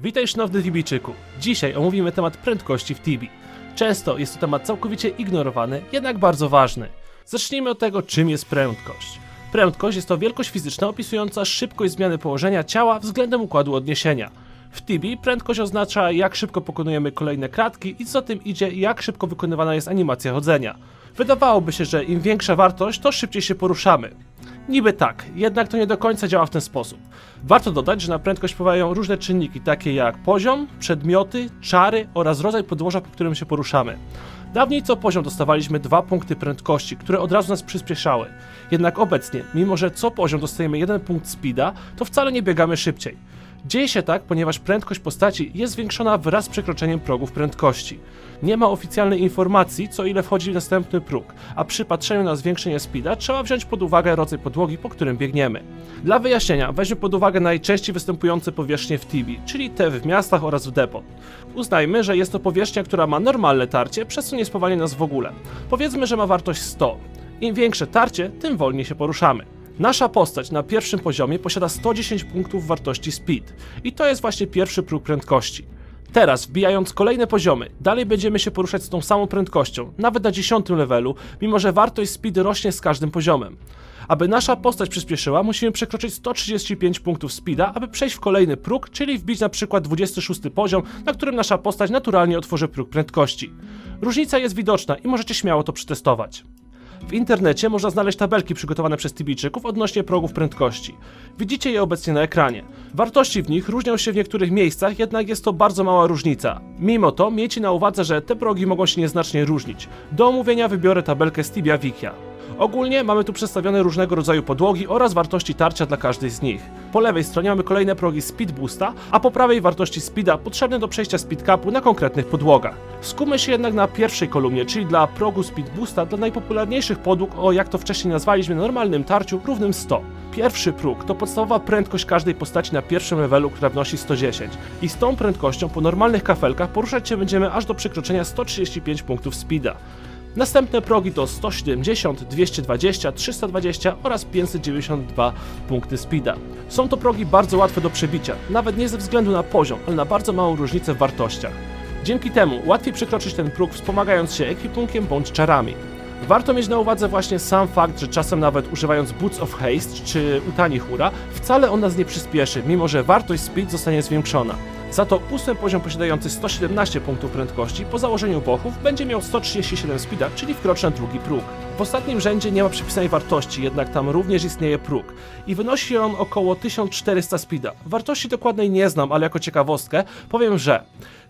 Witaj szanowny Tibijczyku. Dzisiaj omówimy temat prędkości w Tibi. Często jest to temat całkowicie ignorowany, jednak bardzo ważny. Zacznijmy od tego, czym jest prędkość. Prędkość jest to wielkość fizyczna opisująca szybkość zmiany położenia ciała względem układu odniesienia. W Tibi prędkość oznacza, jak szybko pokonujemy kolejne kratki i co za tym idzie, jak szybko wykonywana jest animacja chodzenia. Wydawałoby się, że im większa wartość, to szybciej się poruszamy. Niby tak, jednak to nie do końca działa w ten sposób. Warto dodać, że na prędkość wpływają różne czynniki, takie jak poziom, przedmioty, czary oraz rodzaj podłoża, po którym się poruszamy. Dawniej co poziom dostawaliśmy 2 punkty prędkości, które od razu nas przyspieszały. Jednak obecnie, mimo że co poziom dostajemy 1 punkt speeda, to wcale nie biegamy szybciej. Dzieje się tak, ponieważ prędkość postaci jest zwiększona wraz z przekroczeniem progów prędkości. Nie ma oficjalnej informacji, co ile wchodzi w następny próg, a przy patrzeniu na zwiększenie speeda trzeba wziąć pod uwagę rodzaj podłogi, po którym biegniemy. Dla wyjaśnienia weźmy pod uwagę najczęściej występujące powierzchnie w Tibi, czyli te w miastach oraz w depot. Uznajmy, że jest to powierzchnia, która ma normalne tarcie, przez co nie spowalnia nas w ogóle. Powiedzmy, że ma wartość 100. Im większe tarcie, tym wolniej się poruszamy. Nasza postać na pierwszym poziomie posiada 110 punktów wartości speed i to jest właśnie pierwszy próg prędkości. Teraz, wbijając kolejne poziomy, dalej będziemy się poruszać z tą samą prędkością, nawet na 10 levelu, mimo że wartość speed rośnie z każdym poziomem. Aby nasza postać przyspieszyła, musimy przekroczyć 135 punktów speeda, aby przejść w kolejny próg, czyli wbić na przykład 26 poziom, na którym nasza postać naturalnie otworzy próg prędkości. Różnica jest widoczna i możecie śmiało to przetestować. W internecie można znaleźć tabelki przygotowane przez Tibijczyków odnośnie progów prędkości. Widzicie je obecnie na ekranie. Wartości w nich różnią się w niektórych miejscach, jednak jest to bardzo mała różnica. Mimo to miejcie na uwadze, że te progi mogą się nieznacznie różnić. Do omówienia wybiorę tabelkę z Tibia Wikia. Ogólnie mamy tu przedstawione różnego rodzaju podłogi oraz wartości tarcia dla każdej z nich. Po lewej stronie mamy kolejne progi Speed Boosta, a po prawej wartości Speeda potrzebne do przejścia Speed Capu na konkretnych podłogach. Skupmy się jednak na pierwszej kolumnie, czyli dla progu Speed Boosta dla najpopularniejszych podłóg o, jak to wcześniej nazwaliśmy, normalnym tarciu równym 100. Pierwszy próg to podstawowa prędkość każdej postaci na pierwszym levelu, która wynosi 110. I z tą prędkością po normalnych kafelkach poruszać się będziemy aż do przekroczenia 135 punktów speeda. Następne progi to 170, 220, 320 oraz 592 punkty speeda. Są to progi bardzo łatwe do przebicia, nawet nie ze względu na poziom, ale na bardzo małą różnicę w wartościach. Dzięki temu łatwiej przekroczyć ten próg, wspomagając się ekwipunkiem bądź czarami. Warto mieć na uwadze właśnie sam fakt, że czasem nawet używając Boots of Haste czy Utani Hura, wcale on nas nie przyspieszy, mimo że wartość speed zostanie zwiększona. Za to 8 poziom posiadający 117 punktów prędkości po założeniu bochów będzie miał 137 speeda, czyli wkroczy na drugi próg. W ostatnim rzędzie nie ma przypisanej wartości, jednak tam również istnieje próg i wynosi on około 1400 speeda. Wartości dokładnej nie znam, ale jako ciekawostkę powiem, że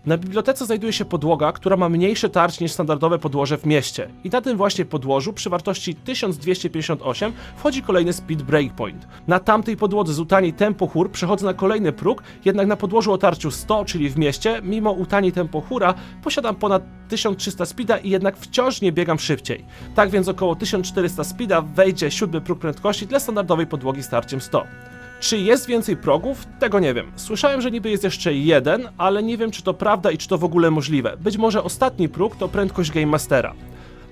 na bibliotece znajduje się podłoga, która ma mniejszy tarć niż standardowe podłoże w mieście i na tym właśnie podłożu przy wartości 1258 wchodzi kolejny speed breakpoint. Na tamtej podłodze z Utani Tempo Hur przechodzę na kolejny próg, jednak na podłożu o tarciu 100, czyli w mieście, mimo Utani Tempo Hura posiadam ponad 1300 speeda i jednak wciąż nie biegam szybciej. Tak więc około 1400 speeda wejdzie 7 próg prędkości dla standardowej podłogi z tarciem 100. Czy jest więcej progów? Tego nie wiem. Słyszałem, że niby jest jeszcze jeden, ale nie wiem, czy to prawda i czy to w ogóle możliwe. Być może ostatni próg to prędkość Game Mastera.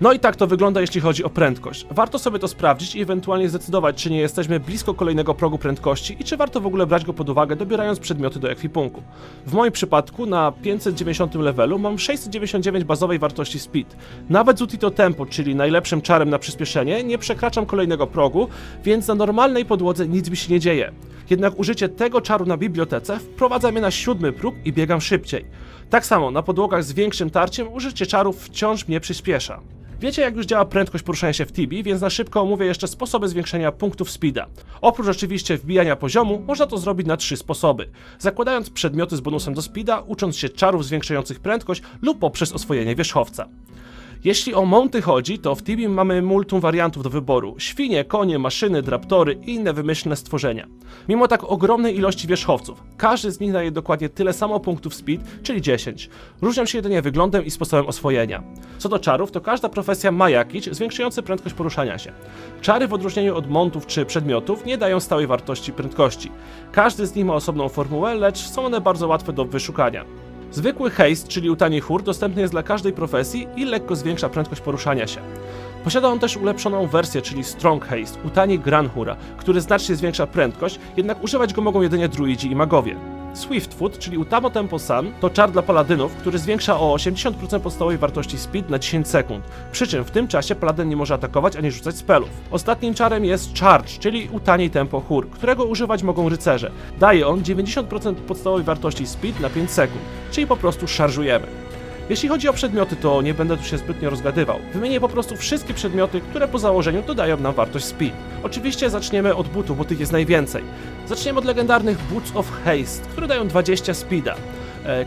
No i tak to wygląda, jeśli chodzi o prędkość. Warto sobie to sprawdzić i ewentualnie zdecydować, czy nie jesteśmy blisko kolejnego progu prędkości i czy warto w ogóle brać go pod uwagę, dobierając przedmioty do ekwipunku. W moim przypadku na 590 levelu mam 699 bazowej wartości speed. Nawet z Utito Tempo, czyli najlepszym czarem na przyspieszenie, nie przekraczam kolejnego progu, więc na normalnej podłodze nic mi się nie dzieje. Jednak użycie tego czaru na bibliotece wprowadza mnie na 7 próg i biegam szybciej. Tak samo na podłogach z większym tarciem użycie czarów wciąż mnie przyspiesza. Wiecie, jak już działa prędkość poruszania się w Tibi, więc na szybko omówię jeszcze sposoby zwiększenia punktów speeda. Oprócz oczywiście wbijania poziomu, można to zrobić na 3 sposoby. Zakładając przedmioty z bonusem do speeda, ucząc się czarów zwiększających prędkość lub poprzez oswojenie wierzchowca. Jeśli o mounty chodzi, to w Tibi mamy multum wariantów do wyboru. Świnie, konie, maszyny, draptory i inne wymyślne stworzenia. Mimo tak ogromnej ilości wierzchowców, każdy z nich daje dokładnie tyle samo punktów speed, czyli 10. Różnią się jedynie wyglądem i sposobem oswojenia. Co do czarów, to każda profesja ma jakiś zwiększający prędkość poruszania się. Czary w odróżnieniu od mountów czy przedmiotów nie dają stałej wartości prędkości. Każdy z nich ma osobną formułę, lecz są one bardzo łatwe do wyszukania. Zwykły haste, czyli Utani Hur, dostępny jest dla każdej profesji i lekko zwiększa prędkość poruszania się. Posiada on też ulepszoną wersję, czyli Strong Haste, Utani Gran Hura, który znacznie zwiększa prędkość, jednak używać go mogą jedynie druidzi i magowie. Swiftfoot, czyli Utamo Tempo Sun, to czar dla paladynów, który zwiększa o 80% podstawowej wartości speed na 10 sekund. Przy czym w tym czasie paladyn nie może atakować ani rzucać spellów. Ostatnim czarem jest Charge, czyli Utaniej Tempo Hur, którego używać mogą rycerze. Daje on 90% podstawowej wartości speed na 5 sekund, czyli po prostu szarżujemy. Jeśli chodzi o przedmioty, to nie będę tu się zbytnio rozgadywał. Wymienię po prostu wszystkie przedmioty, które po założeniu dodają nam wartość speed. Oczywiście zaczniemy od butów, bo tych jest najwięcej. Zaczniemy od legendarnych Boots of Haste, które dają 20 speeda.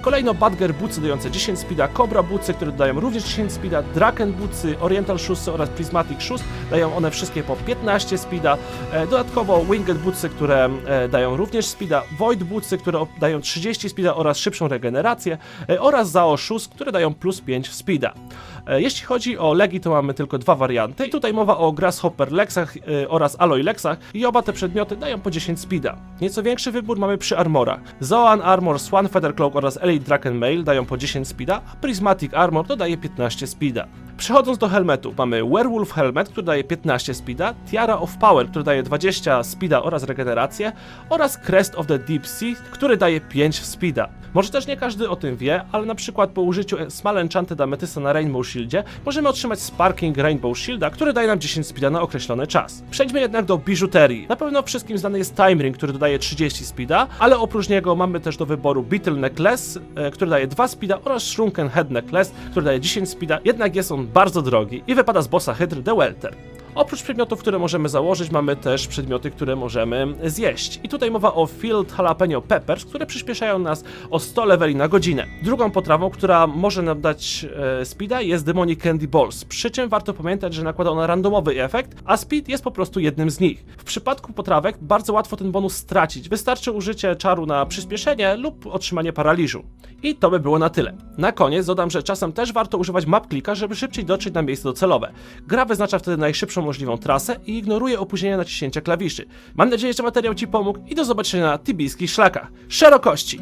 Kolejno Badger Bootsy dające 10 speeda, Cobra Bootsy, które dają również 10 speeda, Draken Bootsy, Oriental Shoesy oraz Prismatic Shoes, dają one wszystkie po 15 speeda. Dodatkowo Winged Bootsy, które dają również speeda, Void Bootsy, które dają 30 speeda oraz szybszą regenerację, oraz Zao Shoes, które dają plus 5 speeda. Jeśli chodzi o legi, to mamy tylko dwa warianty. I tutaj mowa o Grasshopper Lexach oraz Alloy Lexach i oba te przedmioty dają po 10 speeda. Nieco większy wybór mamy przy armorach. Zoan Armor, Swan Feather Cloak oraz Elite Draken Mail dają po 10 speeda, a Prismatic Armor dodaje 15 speeda. Przechodząc do helmetów, mamy Werewolf Helmet, który daje 15 speeda, Tiara of Power, który daje 20 speeda oraz regenerację, oraz Crest of the Deep Sea, który daje 5 speeda. Może też nie każdy o tym wie, ale na przykład po użyciu Small Enchanted Amethysta na Rainbow Shieldzie możemy otrzymać Sparking Rainbow Shielda, który daje nam 10 speeda na określony czas. Przejdźmy jednak do biżuterii. Na pewno wszystkim znany jest Time Ring, który dodaje 30 speeda, ale oprócz niego mamy też do wyboru Beetle Necklace, który daje 2 speeda, oraz Shrunken Head Necklace, który daje 10 speeda, jednak jest on bardzo drogi i wypada z bossa Hydry The Welter. Oprócz przedmiotów, które możemy założyć, mamy też przedmioty, które możemy zjeść. I tutaj mowa o Filled Jalapeno Peppers, które przyspieszają nas o 100 leveli na godzinę. Drugą potrawą, która może nam dać speeda, jest Demonic Candy Balls, przy czym warto pamiętać, że nakłada ona randomowy efekt, a speed jest po prostu jednym z nich. W przypadku potrawek bardzo łatwo ten bonus stracić, wystarczy użycie czaru na przyspieszenie lub otrzymanie paraliżu. I to by było na tyle. Na koniec dodam, że czasem też warto używać map clicka, żeby szybciej dotrzeć na miejsce docelowe. Gra wyznacza wtedy najszybszą możliwą trasę i ignoruje opóźnienia naciśnięcia klawiszy. Mam nadzieję, że materiał Ci pomógł i do zobaczenia na tibijskich szlakach. Szerokości!